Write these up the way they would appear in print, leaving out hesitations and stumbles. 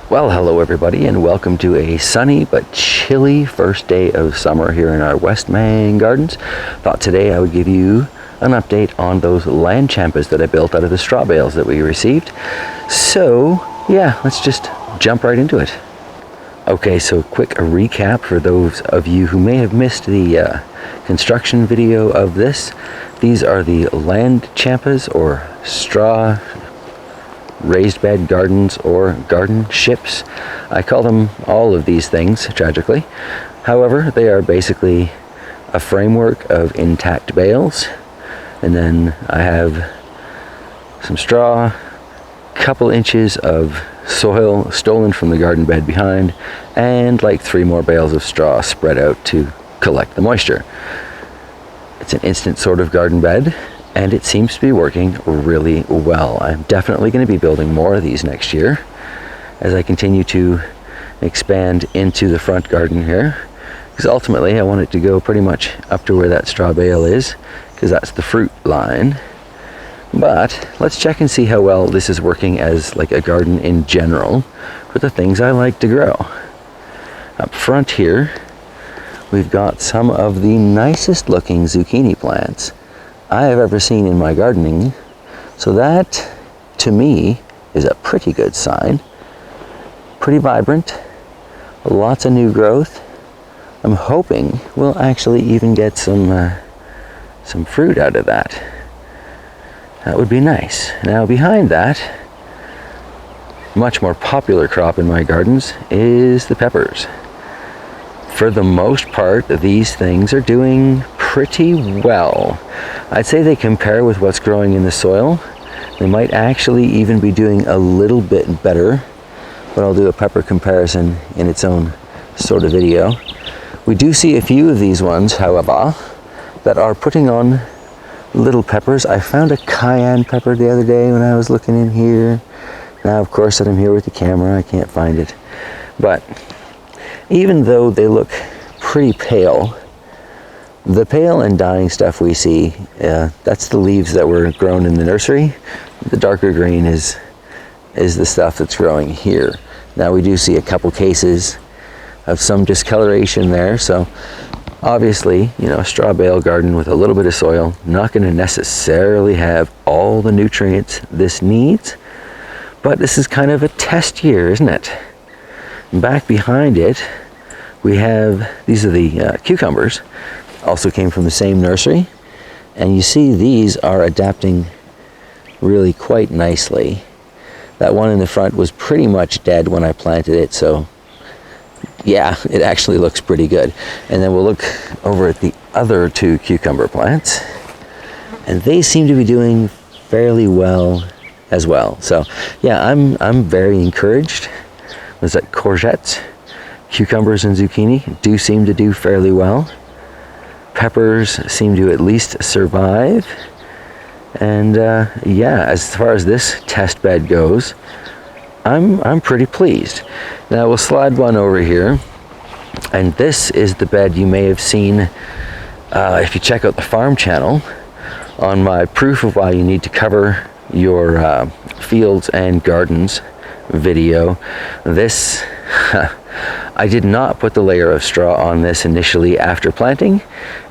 Well, hello everybody, and welcome to a sunny but chilly first day of summer here in our West Main gardens. Thought today I would give you an update on those land champas that I built out of the straw bales that we received. So yeah, let's just jump right into it. Okay, so quick recap for those of you who may have missed the construction video of this. These are the land champas, or straw raised bed gardens, or garden ships. I call them all of these things, tragically. However, they are basically a framework of intact bales, and then I have some straw, couple inches of soil stolen from the garden bed behind, and like 3 more bales of straw spread out to collect the moisture. It's an instant sort of garden bed, and it seems to be working really well. I'm definitely going to be building more of these next year as I continue to expand into the front garden here, because ultimately I want it to go pretty much up to where that straw bale is, because that's the fruit line. But let's check and see how well this is working as like a garden in general for the things I like to grow. Up front here we've got some of the nicest looking zucchini plants I have ever seen in my gardening, so that to me is a pretty good sign. Pretty vibrant, lots of new growth. I'm hoping we'll actually even get some fruit out of that. That would be nice. Now behind that, much more popular crop in my gardens is the peppers. For the most part, these things are doing pretty well. I'd say they compare with what's growing in the soil. They might actually even be doing a little bit better, but I'll do a pepper comparison in its own sort of video. We do see a few of these ones, however, that are putting on little peppers. I found a cayenne pepper the other day when I was looking in here. Now, of course, that I'm here with the camera, I can't find it. But even though they look pretty pale, the pale and dying stuff we see, that's the leaves that were grown in the nursery. The darker green is the stuff that's growing here. Now we do see a couple cases of some discoloration there, so obviously, you know, a straw bale garden with a little bit of soil, not going to necessarily have all the nutrients this needs, but this is kind of a test year, isn't it? Back behind it, we have, these are the cucumbers, also came from the same nursery, and you see these are adapting really quite nicely. That one in the front was pretty much dead when I planted it, so yeah, it actually looks pretty good. And then we'll look over at the other 2 cucumber plants, and they seem to be doing fairly well as well. So yeah, I'm very encouraged. Was that courgettes, cucumbers, and zucchini do seem to do fairly well. Peppers seem to at least survive. And yeah, as far as this test bed goes, I'm pretty pleased. Now we'll slide one over here, and this is the bed you may have seen if you check out the farm channel on my proof of why you need to cover your fields and gardens video. This I did not put the layer of straw on this initially after planting,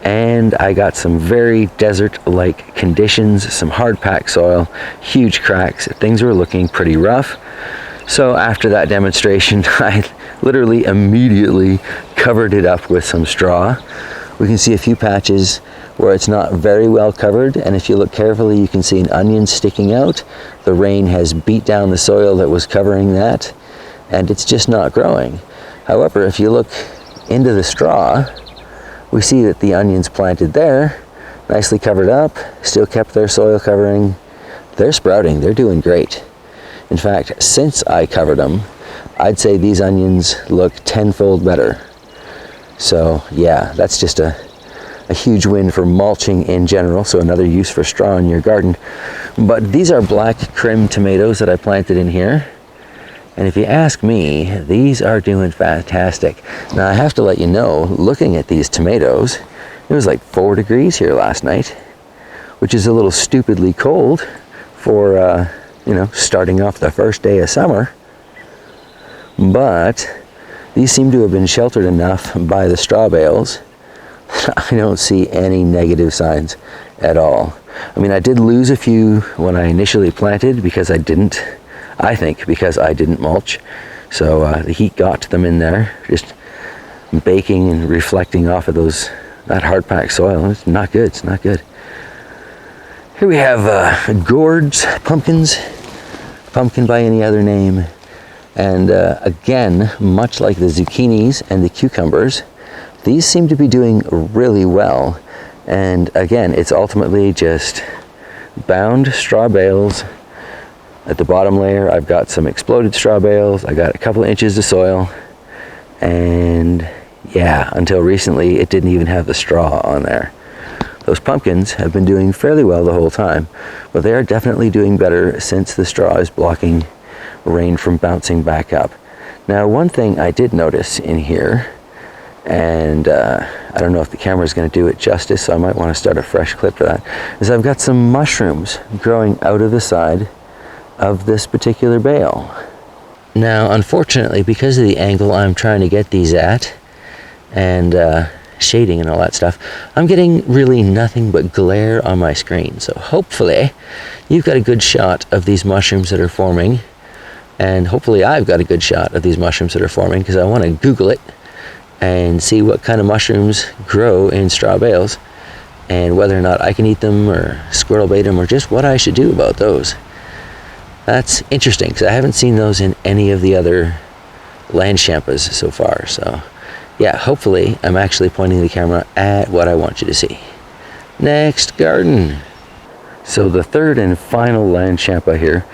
and I got some very desert-like conditions, some hard packed soil, huge cracks. Things were looking pretty rough. So after that demonstration, I literally immediately covered it up with some straw. We can see a few patches where it's not very well covered, and if you look carefully you can see an onion sticking out. The rain has beat down the soil that was covering that, and it's just not growing. However, if you look into the straw, we see that the onions planted there, nicely covered up, still kept their soil covering. They're sprouting, they're doing great. In fact, since I covered them, I'd say these onions look tenfold better. So yeah, that's just a huge win for mulching in general, so another use for straw in your garden. But these are black crim tomatoes that I planted in here, and if you ask me, these are doing fantastic. Now I have to let you know, looking at these tomatoes, it was like 4 degrees here last night, which is a little stupidly cold for you know, starting off the first day of summer. but these seem to have been sheltered enough by the straw bales. I don't see any negative signs at all. I mean, I did lose a few when I initially planted because I didn't mulch. So the heat got to them in there, just baking and reflecting off of that hard packed soil. It's not good, it's not good. Here we have gourds, pumpkins, pumpkin by any other name. And again, much like the zucchinis and the cucumbers, these seem to be doing really well. And again, it's ultimately just bound straw bales. At the bottom layer, I've got some exploded straw bales. I got a couple of inches of soil. And yeah, until recently, it didn't even have the straw on there. Those pumpkins have been doing fairly well the whole time, but they are definitely doing better since the straw is blocking rain from bouncing back up. Now, one thing I did notice in here, and I don't know if the camera is going to do it justice, so I might want to start a fresh clip for that, is I've got some mushrooms growing out of the side of this particular bale. Now, unfortunately, because of the angle I'm trying to get these at, and shading and all that stuff, I'm getting really nothing but glare on my screen. So hopefully you've got a good shot of these mushrooms that are forming, and hopefully I've got a good shot of these mushrooms that are forming, because I want to Google it and see what kind of mushrooms grow in straw bales and whether or not I can eat them or squirrel bait them, or just what I should do about those. That's interesting, because I haven't seen those in any of the other land champas so far. So yeah, hopefully I'm actually pointing the camera at what I want you to see. Next garden. So the third and final land champa here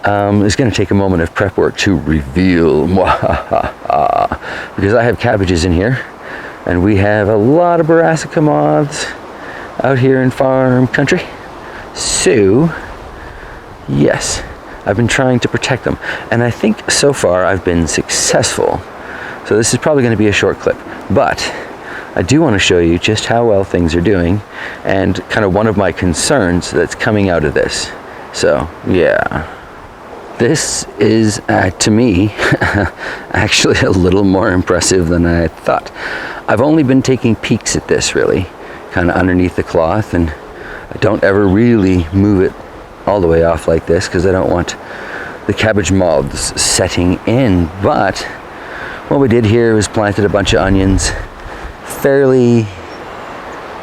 is going to take a moment of prep work to reveal, because I have cabbages in here, and we have a lot of brassica moths out here in farm country. So yes, I've been trying to protect them, and I think so far I've been successful. So this is probably going to be a short clip, but I do want to show you just how well things are doing and kind of one of my concerns that's coming out of this. So yeah, this is to me actually a little more impressive than I thought. I've only been taking peeks at this, really, kind of underneath the cloth, and I don't ever really move it all the way off like this because I don't want the cabbage moths setting in. But what we did here was planted a bunch of onions, fairly,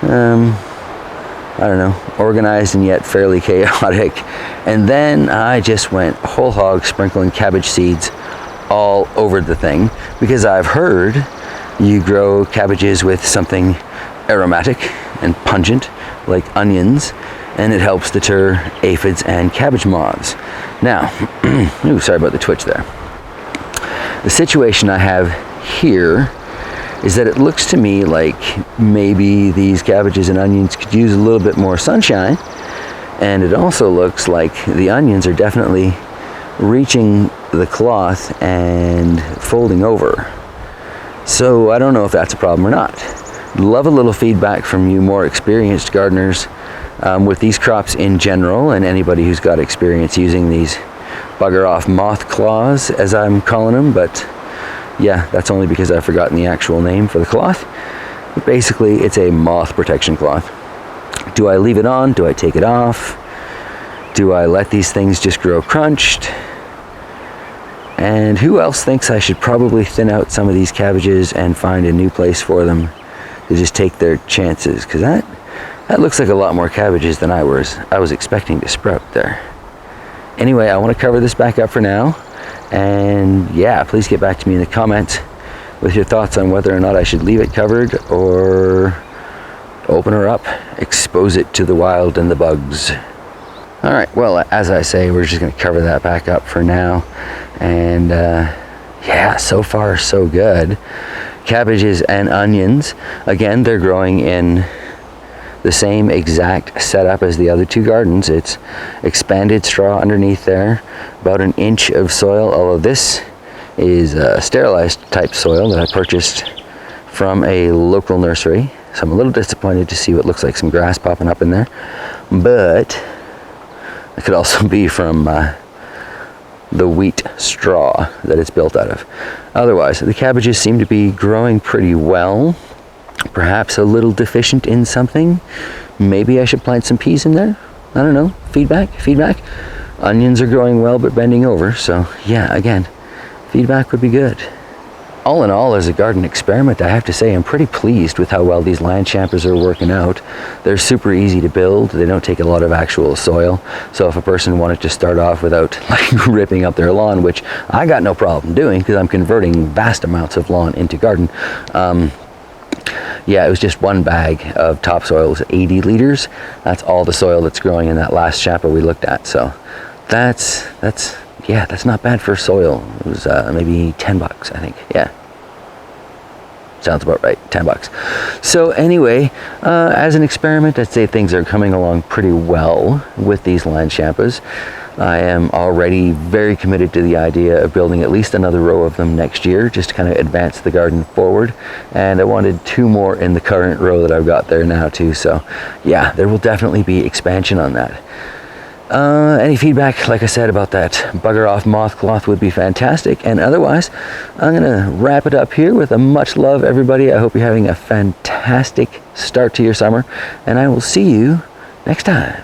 I don't know, organized and yet fairly chaotic. And then I just went whole hog sprinkling cabbage seeds all over the thing, because I've heard you grow cabbages with something aromatic and pungent like onions, and it helps deter aphids and cabbage moths. Now, ooh, sorry about the twitch there. The situation I have here is that it looks to me like maybe these cabbages and onions could use a little bit more sunshine, and it also looks like the onions are definitely reaching the cloth and folding over. So I don't know if that's a problem or not. Love a little feedback from you more experienced gardeners with these crops in general, and anybody who's got experience using these bugger off moth claws, as I'm calling them. But yeah, that's only because I've forgotten the actual name for the cloth. But basically, it's a moth protection cloth. Do I leave it on? Do I take it off? Do I let these things just grow crunched? And who else thinks I should probably thin out some of these cabbages and find a new place for them to just take their chances? Because that looks like a lot more cabbages than I was expecting to sprout there. Anyway, I want to cover this back up for now. And yeah, please get back to me in the comments with your thoughts on whether or not I should leave it covered or open her up, expose it to the wild and the bugs. All right, well, as I say, we're just going to cover that back up for now. And yeah, so far so good. Cabbages and onions, again, they're growing in the same exact setup as the other two gardens. It's expanded straw underneath there, about an inch of soil, although this is sterilized type soil that I purchased from a local nursery. So I'm a little disappointed to see what looks like some grass popping up in there, but it could also be from the wheat straw that it's built out of. Otherwise, the cabbages seem to be growing pretty well. Perhaps a little deficient in something. Maybe I should plant some peas in there. I don't know. Feedback. Onions are growing well but bending over. So yeah, again, feedback would be good. All in all, as a garden experiment, I have to say I'm pretty pleased with how well these land champas are working out. They're super easy to build. They don't take a lot of actual soil. So if a person wanted to start off without like ripping up their lawn, which I got no problem doing because I'm converting vast amounts of lawn into garden, yeah, it was just one bag of topsoil, 80 liters. That's all the soil that's growing in that last champa we looked at. So that's not bad for soil. It was maybe $10, I think. Yeah, sounds about right. $10. So anyway, as an experiment, I'd say things are coming along pretty well with these land champas. I am already very committed to the idea of building at least another row of them next year, just to kind of advance the garden forward. And I wanted 2 more in the current row that I've got there now too. So yeah, there will definitely be expansion on that. Any feedback, like I said, about that bugger off moth cloth would be fantastic. And otherwise, I'm gonna wrap it up here with a much love, everybody. I hope you're having a fantastic start to your summer, and I will see you next time.